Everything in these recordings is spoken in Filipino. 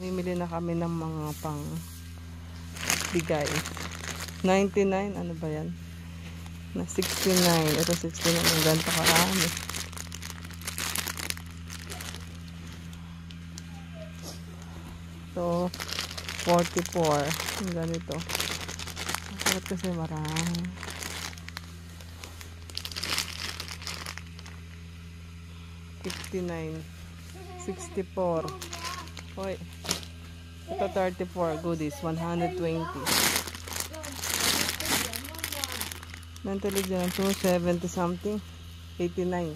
Mimili na kami ng mga pang bigay. 99, ano ba yan? Na 69. Ito 69. Ang ganito karami. So, 44. Ang ganito. Bakit kasi marami. 59. 64. Hoy. Ito 34. Goodies. 120. Mentally dyan. 270 something. 89.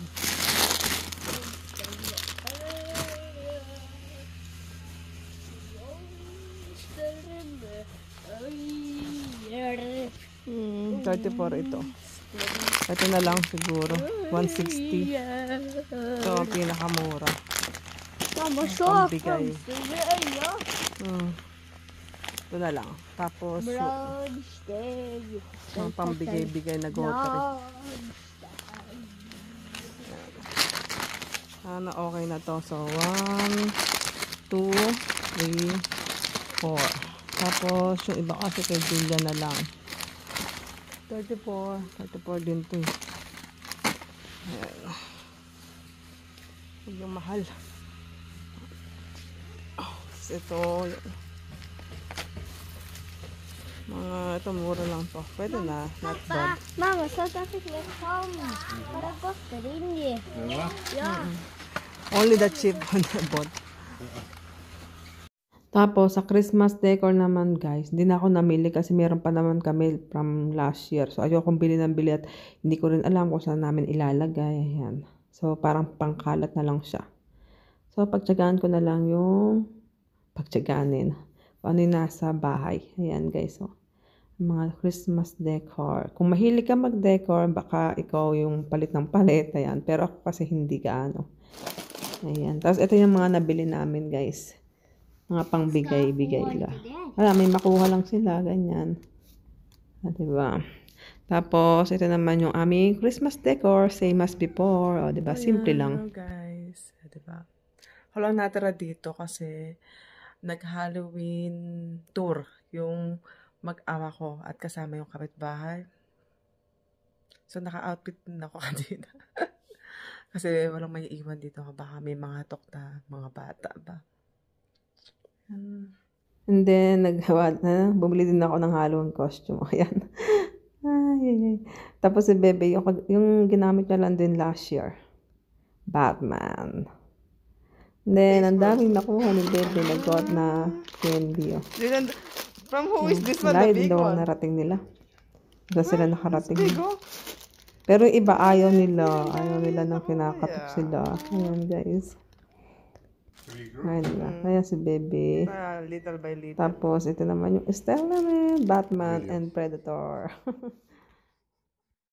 Hmm, 34 ito. Ito na lang siguro. 160. Ito ang pinakamura. Pambigay. Ito na lang. Tapos pambigay-bigay na grocery. Sana okay na to. So 1, 2, 3, 4. Tapos yung iba kasi kay Julia na lang. 34. 34 din to. Ayan. Huwag yung mahal. Ito. Mga ito mura lang to. Pwede na. Not bad. Mama, South Africa is home. Para costa rin Yeah. Only the cheap one I bought. Tapos, sa Christmas decor naman, guys, hindi na ako namili kasi meron pa naman kami from last year. So, ayokong bili ng bili at hindi ko rin alam kung saan namin ilalagay. Ayan. So, parang pangkalat na lang siya. So, pagtsagaan ko na lang yung pagtsaganin. Kung ano yung nasa bahay. Ayan, guys. So, mga Christmas decor. Kung mahilig ka mag-decor, baka ikaw yung palit ng palit. Ayan. Pero ako kasi hindi gaano. Ayan. Tapos, ito yung mga nabili namin, guys. Mga pang bigay-bigay lang. Wala, may makuha lang sila, ganyan. Diba? Tapos, ito naman yung aming Christmas decor, same as before. O, diba? Simple lang. Guys, diba? Walang natira dito kasi nag-Halloween tour yung mag-awa ko at kasama yung kapitbahay. So, naka-outfit din ako kanina. Kasi walang may iwan dito. Baka may mga tokta, mga bata ba. And then, bumili din ako ng Halloween costume. Ayan. Ay. Tapos si Bebe, yung ginamit niya lang din last year. Batman. And then, ang daming nakuha ni Bebe. Nag-got na candy. Oh. From who is this one, the big one? Narating nila. Doon sila nakarating. Pero iba, ayaw nila. Ayaw nila nang kinakatok sila. Ayan, guys. Ayan si Bebe. Little by little. Tapos, ito naman yung Stella, Batman and Predator.